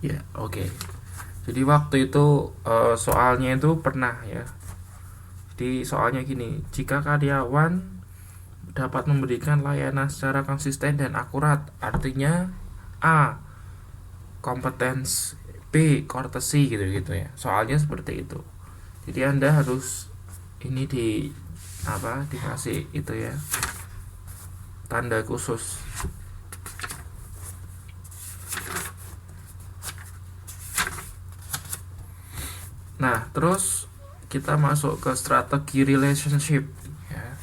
Ya, oke. Jadi waktu itu soalnya itu pernah ya. Jadi soalnya gini, jika karyawan dapat memberikan layanan secara konsisten dan akurat, artinya A. Competence, B. Courtesy gitu-gitu ya. Soalnya seperti itu. Jadi Anda harus ini dikasih itu ya, tanda khusus. Nah, terus kita masuk ke strategi relationship ya.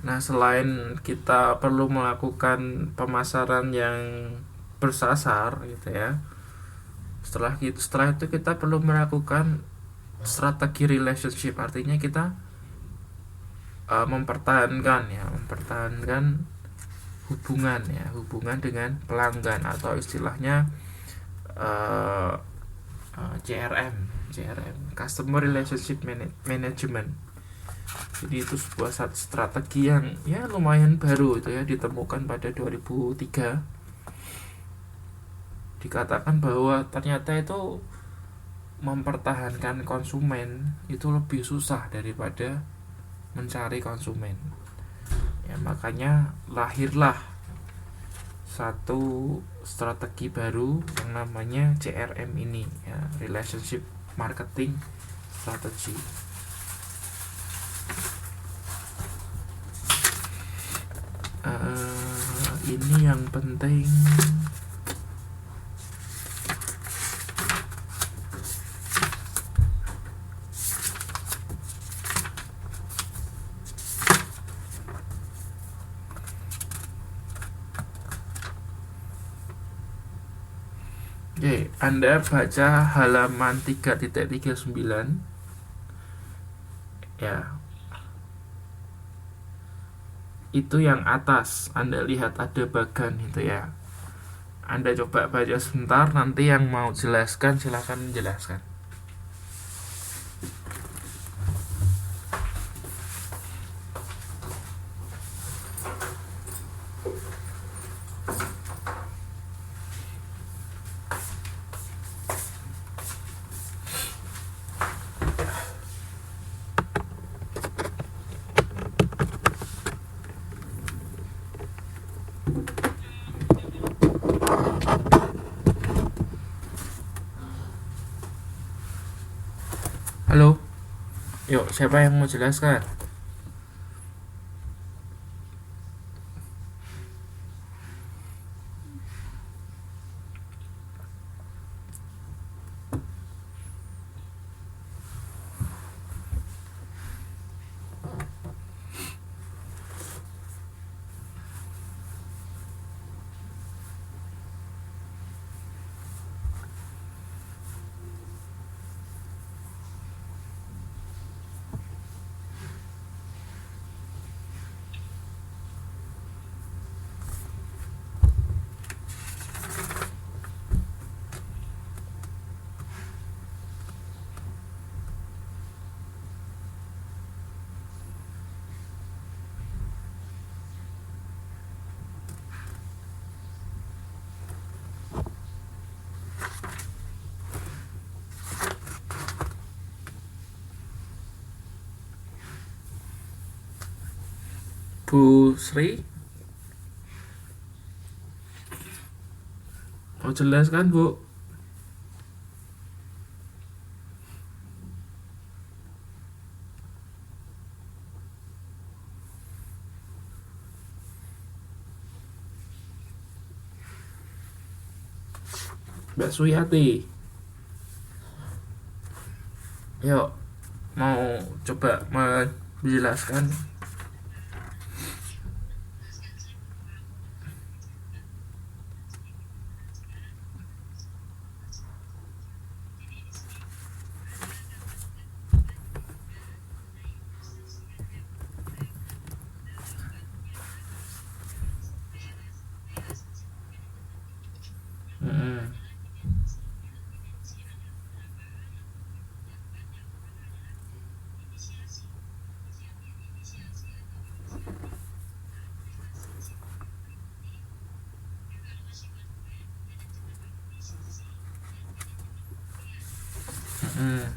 Nah, selain kita perlu melakukan pemasaran yang bersasar gitu ya. Setelah itu kita perlu melakukan strategi relationship, artinya kita mempertahankan hubungan dengan pelanggan, atau istilahnya uh, CRM, Customer Relationship Management. Jadi itu sebuah strategi yang ya lumayan baru itu ya, ditemukan pada 2003. Dikatakan bahwa ternyata itu mempertahankan konsumen itu lebih susah daripada mencari konsumen. Ya, makanya lahirlah satu strategi baru yang namanya CRM ini ya, Relationship Marketing Strategy. Ini yang penting. Oke, Anda baca halaman 3.39 ya. Itu yang atas, Anda lihat ada bagan itu ya. Anda coba baca sebentar, nanti yang mau jelaskan silahkan jelaskan. Halo, yuk siapa yang mau jelaskan? Bu Sri, mau jelaskan Bu? Mbak Suyati, yuk mau coba menjelaskan. Hmm. Hmm.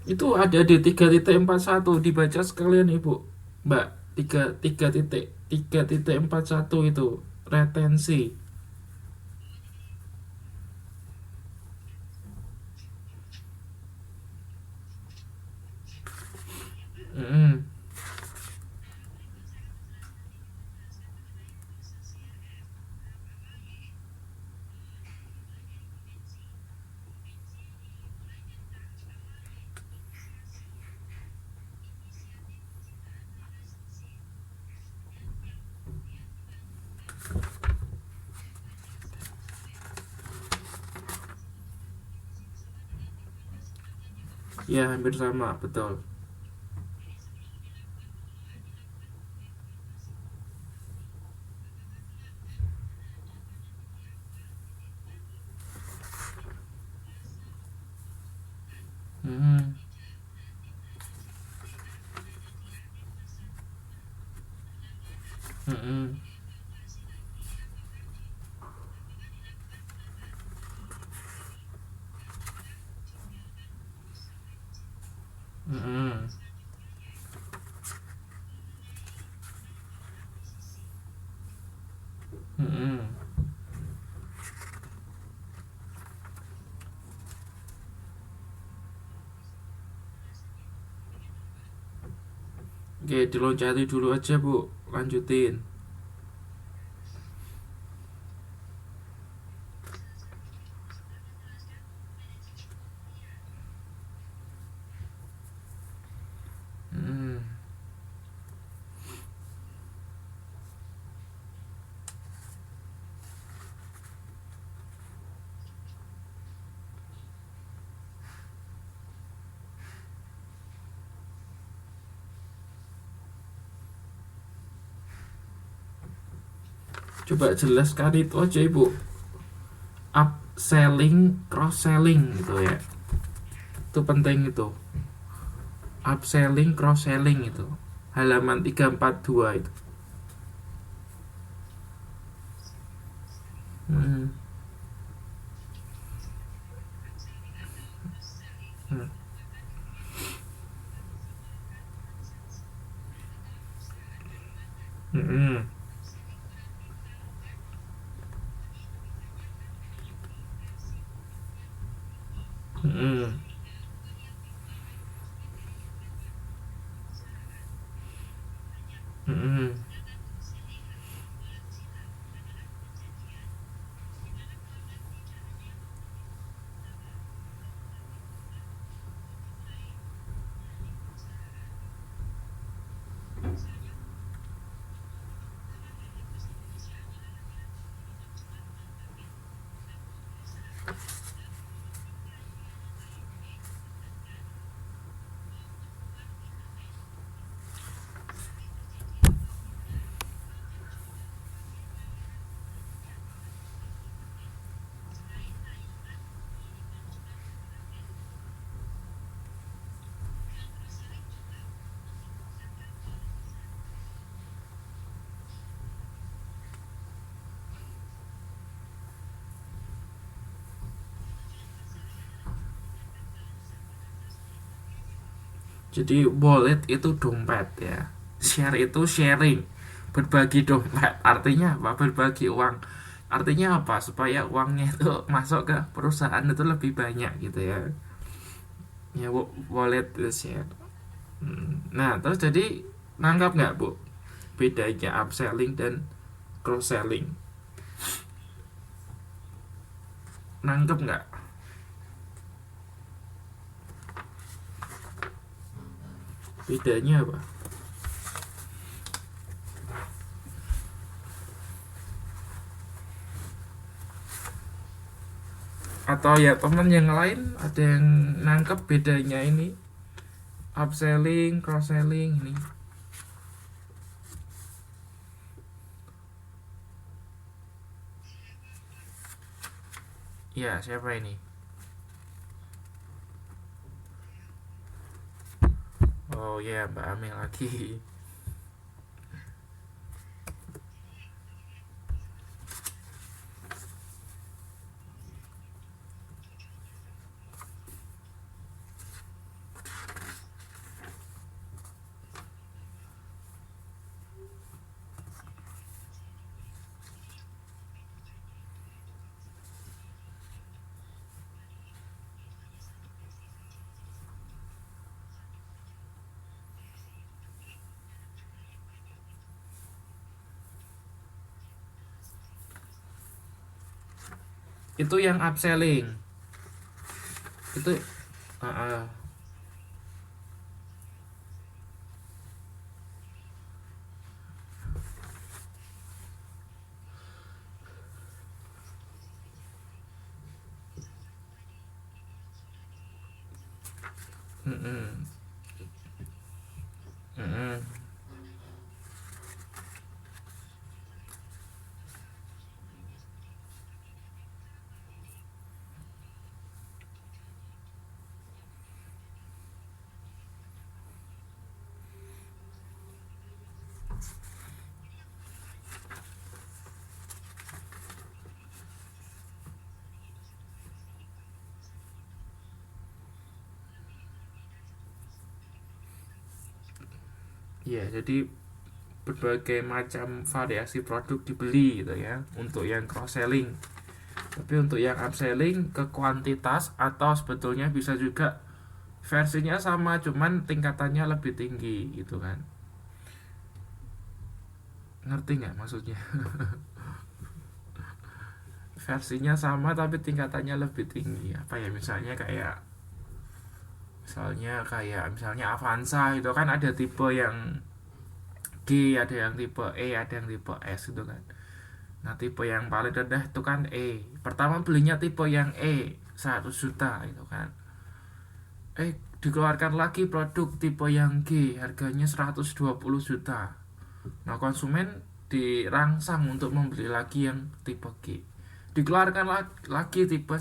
Itu ada di 3.41, dibaca sekalian Ibu. Mbak, 3.3.1 itu retensi. Mm-mm. Ya, hampir sama, betul. Mm-mm. Mm-mm. Mm-mm. Mm-mm. Oke, diloncati dulu aja Bu, lanjutin. Mm. Coba jelaskan itu aja Ibu. Upselling, cross selling gitu ya. Itu penting itu. Upselling, cross selling itu. Halaman 342 itu. Hmm. Hmm. Hmm. Hmm. Hmm. Jadi wallet itu dompet ya. Share itu sharing. Berbagi dompet. Artinya apa? Berbagi uang. Artinya apa? Supaya uangnya itu masuk ke perusahaan itu lebih banyak gitu ya. Ya, wallet itu share. Nah, terus jadi nangkap nggak Bu bedanya upselling dan cross selling? Nangkep nggak bedanya apa? Atau ya teman yang lain ada yang nangkep bedanya ini upselling, cross selling ini? Ya, siapa ini? Oh ya, Mbak Amel lagi. Itu yang upselling. Itu uh, uh, mm-mm, mm-mm. Ya, jadi berbagai macam variasi produk dibeli gitu ya untuk yang cross selling. Tapi untuk yang upselling ke kuantitas atau sebetulnya bisa juga versinya sama cuman tingkatannya lebih tinggi gitu kan. Ngerti nggak maksudnya? Versinya sama tapi tingkatannya lebih tinggi. Apa ya, misalnya Avanza itu kan ada tipe yang G, ada yang tipe E, ada yang tipe S gitu kan. Nah, tipe yang paling rendah itu kan E. Pertama belinya tipe yang E 100 juta itu kan. Dikeluarkan lagi produk tipe yang G, harganya 120 juta. Nah, konsumen dirangsang untuk membeli lagi yang tipe G. Dikeluarkan lagi tipe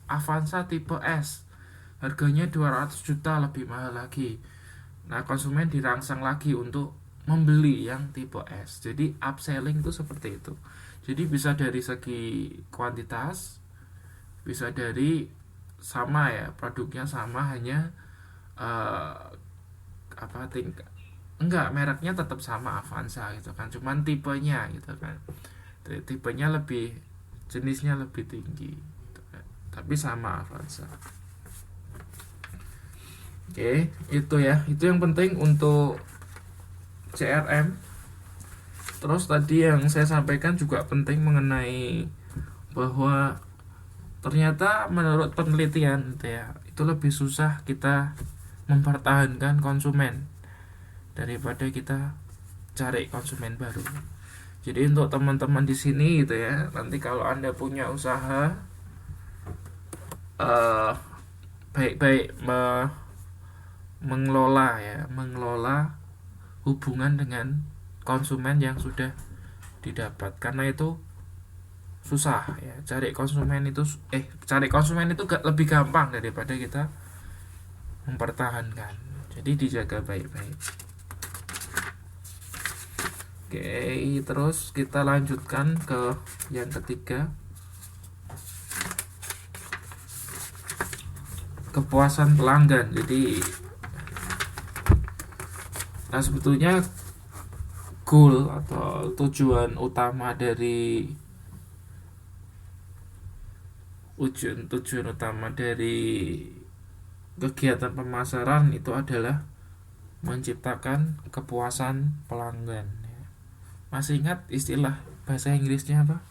Avanza tipe S, harganya 200 juta, lebih mahal lagi. Nah, konsumen dirangsang lagi untuk membeli yang tipe S. Jadi upselling itu seperti itu. Jadi bisa dari segi kuantitas, bisa dari sama ya, produknya sama, hanya uh, apa tingkat, enggak, mereknya tetap sama Avanza gitu kan, cuman tipenya gitu kan, tipenya lebih, jenisnya lebih tinggi gitu kan. Tapi sama Avanza. Oke, itu ya, itu yang penting untuk CRM. Terus tadi yang saya sampaikan juga penting mengenai bahwa ternyata menurut penelitian gitu ya, itu lebih susah kita mempertahankan konsumen daripada kita cari konsumen baru. Jadi untuk teman-teman di sini gitu ya, nanti kalau Anda punya usaha, uh, baik-baik mengelola hubungan dengan konsumen yang sudah didapat, karena itu susah ya. Cari konsumen itu lebih gampang daripada kita mempertahankan. Jadi dijaga baik-baik. Oke, terus kita lanjutkan ke yang ketiga, kepuasan pelanggan. Jadi sebetulnya goal atau tujuan utama dari kegiatan pemasaran itu adalah menciptakan kepuasan pelanggan. Masih ingat istilah bahasa Inggrisnya apa?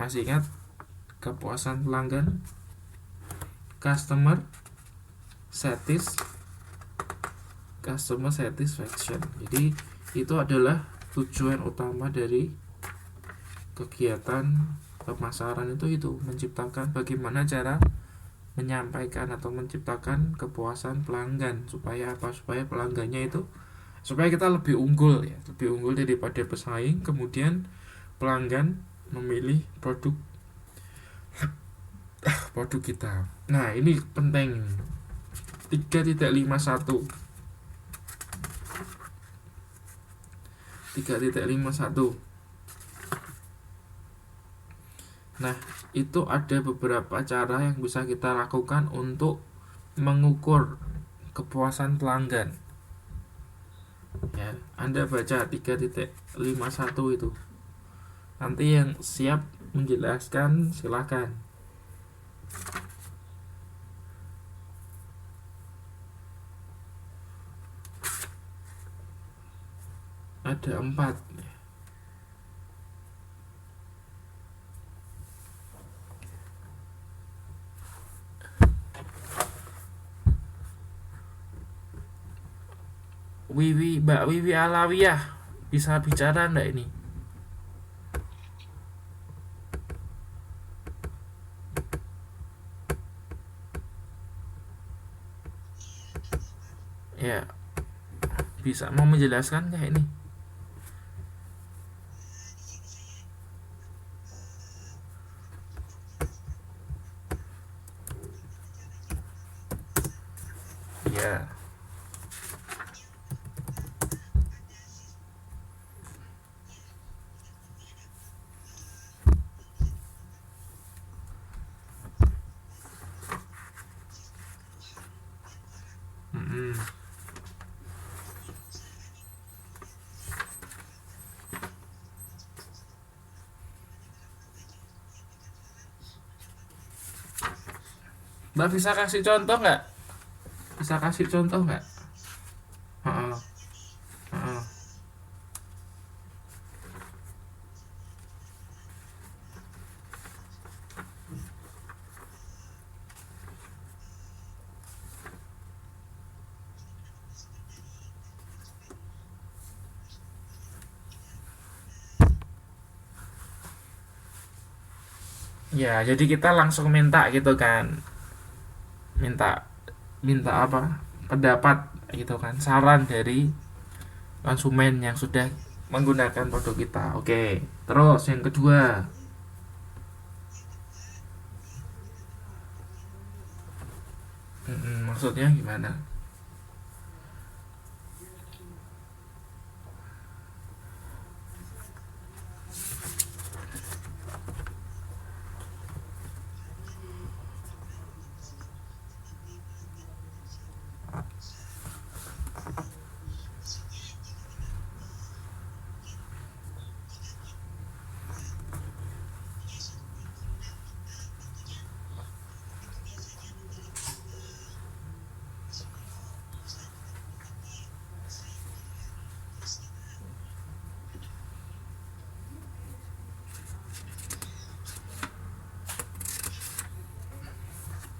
Masih ingat kepuasan pelanggan? Customer satisfaction. Jadi itu adalah tujuan utama dari kegiatan pemasaran itu menciptakan bagaimana cara menyampaikan atau menciptakan kepuasan pelanggan. Supaya apa? Supaya pelanggannya itu, supaya kita lebih unggul ya, lebih unggul daripada pesaing. Kemudian pelanggan memilih produk kita. Nah, ini penting. 3.51 3.51. Nah, itu ada beberapa cara yang bisa kita lakukan untuk mengukur kepuasan pelanggan. Ya, Anda baca 3.51 itu. Nanti yang siap menjelaskan silakan. Ada 4. Mbak Wiwi Alawiyah, bisa bicara enggak ini? Ya, bisa mau menjelaskan enggak ini? Ya. Mm-mm. Mbak bisa kasih contoh nggak? Bisa kasih contoh nggak? Heeh, heeh. Ya, jadi kita langsung minta gitu kan. Minta minta apa? Pendapat gitu kan. Saran dari konsumen yang sudah menggunakan produk kita. Oke. Terus yang kedua. Maksudnya gimana?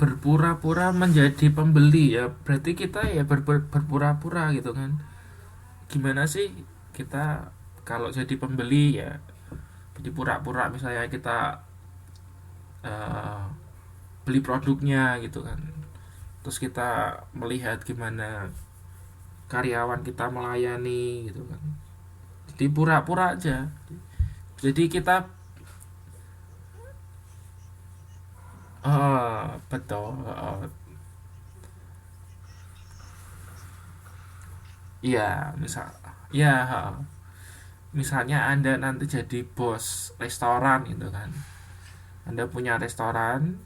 Berpura-pura menjadi pembeli ya, berarti kita ya berpura-pura gitu kan. Gimana sih kita kalau jadi pembeli ya, jadi pura-pura misalnya kita eh, beli produknya gitu kan, terus kita melihat gimana karyawan kita melayani gitu kan, jadi pura-pura aja. Jadi kita betul. Iya, misal ya, misalnya Anda nanti jadi bos restoran gitu kan. Anda punya restoran,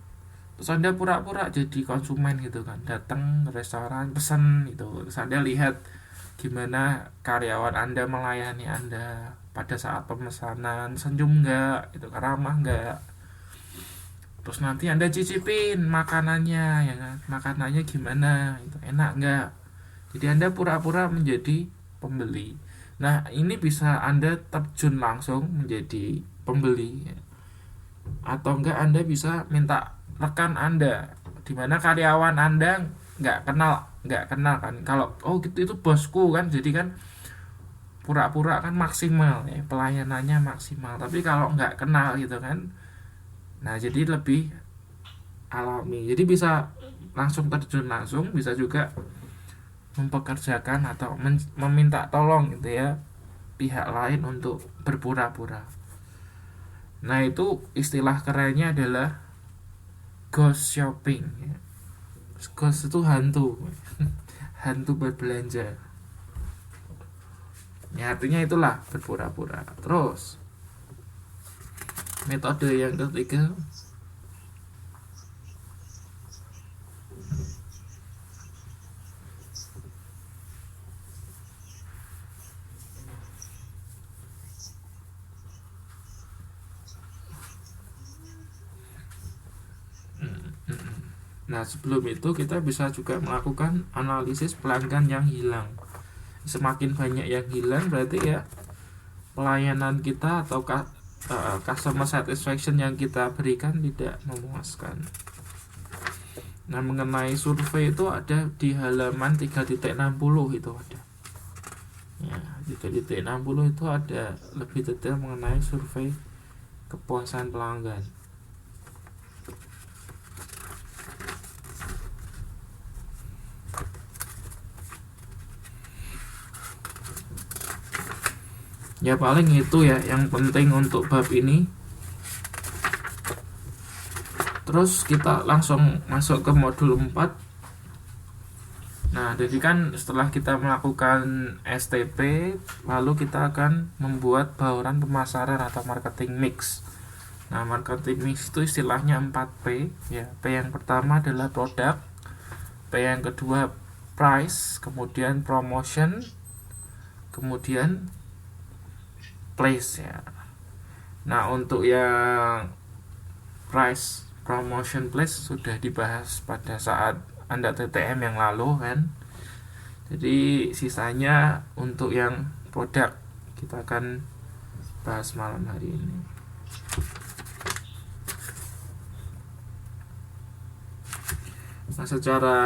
terus Anda pura-pura jadi konsumen gitu kan, datang ke restoran pesan gitu, terus Anda lihat gimana karyawan Anda melayani Anda pada saat pemesanan, senyum nggak itu, ramah nggak. Terus nanti Anda cicipin makanannya ya kan, makanannya gimana itu, enak nggak. Jadi Anda pura-pura menjadi pembeli. Nah, ini bisa Anda terjun langsung menjadi pembeli ya. Atau enggak Anda bisa minta rekan Anda, di mana karyawan Anda nggak kenal kan. Kalau oh gitu itu bosku kan, jadi kan pura-pura kan maksimal ya, pelayanannya maksimal. Tapi kalau nggak kenal gitu kan, nah jadi lebih alami. Jadi bisa langsung terjun langsung, bisa juga mempekerjakan atau meminta tolong gitu ya pihak lain untuk berpura-pura. Nah, itu istilah kerennya adalah ghost shopping ya. Ghost itu hantu hantu berbelanja ya, artinya itulah berpura-pura. Terus metode yang ketiga, nah sebelum itu kita bisa juga melakukan analisis pelanggan yang hilang. Semakin banyak yang hilang berarti ya pelayanan kita atau customer satisfaction yang kita berikan tidak memuaskan. Nah, mengenai survei itu ada di halaman 3.60 itu ada. Ya, 3.60 itu ada lebih detail mengenai survei kepuasan pelanggan. Ya paling itu ya yang penting untuk bab ini. Terus kita langsung masuk ke modul 4. Nah, jadi kan setelah kita melakukan STP, lalu kita akan membuat bauran pemasaran atau marketing mix. Nah, marketing mix itu istilahnya 4P ya. P yang pertama adalah produk, P yang kedua price, kemudian promotion, kemudian place ya. Nah, untuk yang price, promotion, place sudah dibahas pada saat Anda TTM yang lalu kan. Jadi sisanya untuk yang produk kita akan bahas malam hari ini. Nah, secara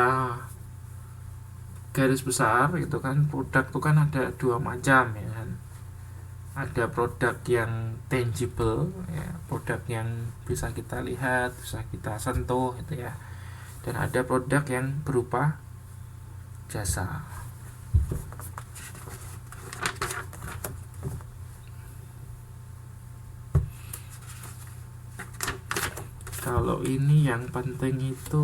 garis besar itu kan produk itu kan ada dua macam ya kan. Ada produk yang tangible ya, produk yang bisa kita lihat, bisa kita sentuh gitu ya. Dan ada produk yang berupa jasa. Kalau ini yang penting itu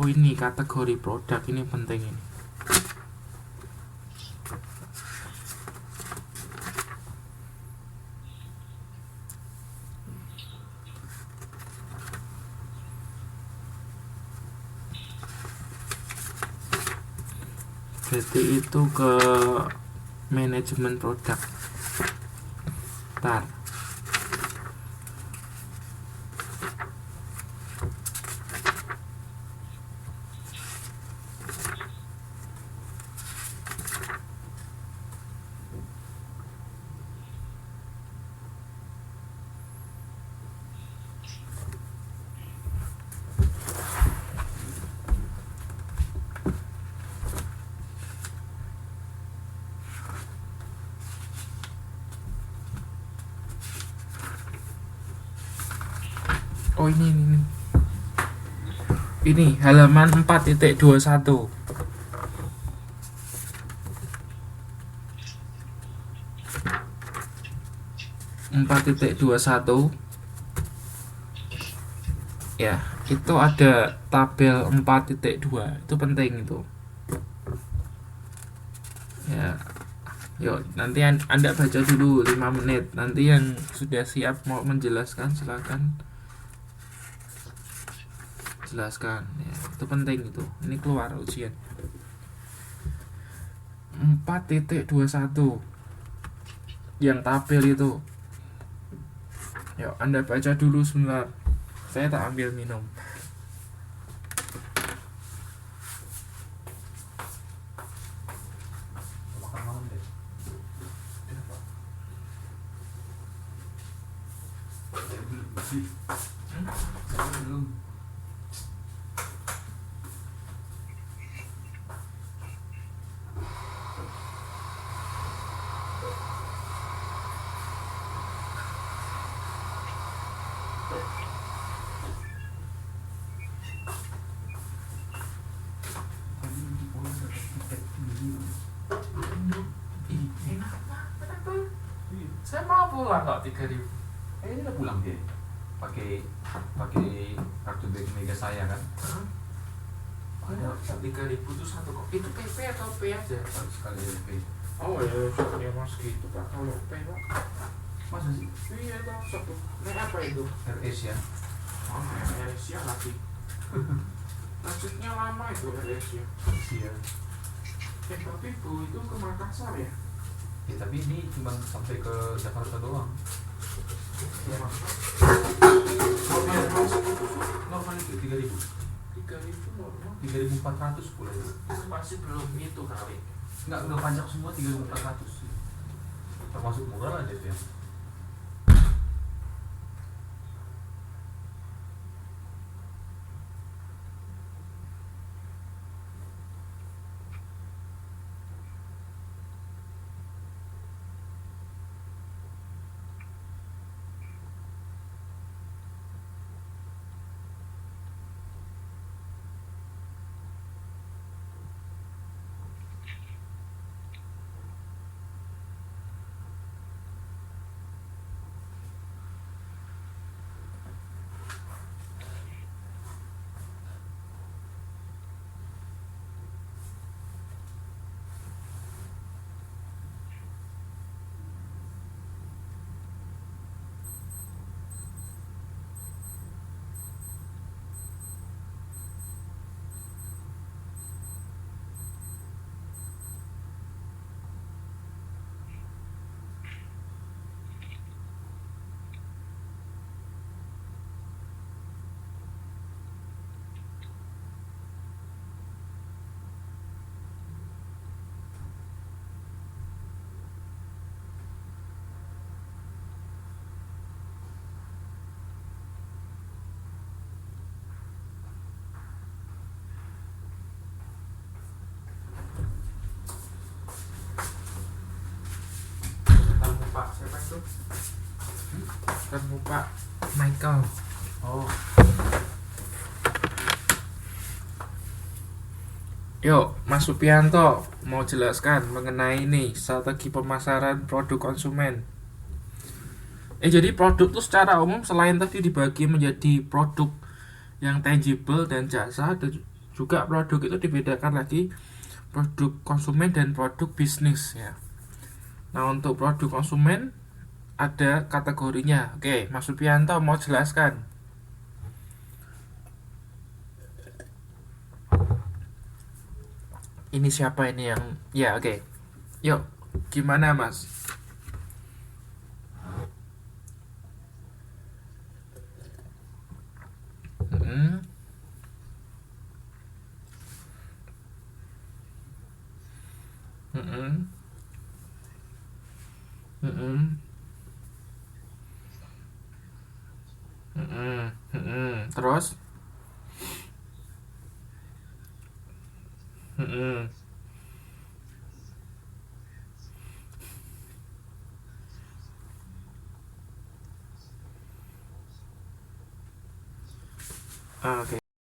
ini kategori produk, ini penting ini. Berarti itu ke manajemen produk. Bentar. Oh ini halaman 4.21. Ya, itu ada tabel 4.2. Itu penting itu. Ya. Yuk, nanti Anda baca dulu 5 menit. Nanti yang sudah siap mau menjelaskan silakan jelaskan ya, itu penting itu. Ini keluar ujian 4.21 yang tabel itu. Yuk, Anda baca dulu sebentar. Saya tak ambil minum. pulang kok 3.000. Ini udah pulang dia. Pakai pakai kartu Bank Mega saya kan. Ada 3.000 tuh satu kok. Itu PP atau P aja? Sekali DP. Oh ya, ya mas gitu pak. Kalau P pak. Masa sih? Iya toh, satu. Ini apa itu? RS ya. Oh, Asia lagi. Maksudnya lama itu Asia. Iya. Tapi Bu itu ke Makassar ya? Ya tapi ini cuma sampai ke Jakarta doang. Ya. Normal itu 3.000. 3.000 normal. 3.400 pula itu. Itu masih belum itu kali. Enggak, udah pajak semua 3.400. Termasuk murah lah DP. Ketemu Pak siapa itu? Ketemu Pak Michael. Oh, Yuk, Mas Supianto mau jelaskan mengenai ini strategi pemasaran produk konsumen. Jadi produk itu secara umum selain tadi dibagi menjadi produk yang tangible dan jasa, dan juga produk itu dibedakan lagi produk konsumen dan produk bisnis ya. Nah, untuk produk konsumen ada kategorinya. Oke, Mas Supianto mau jelaskan. Ini siapa ini yang ya oke. Yuk, gimana Mas? Mm-mm. Mm-mm. Mm-mm. Mm-mm. Mm-mm. Terus? Mm-mm. Oke.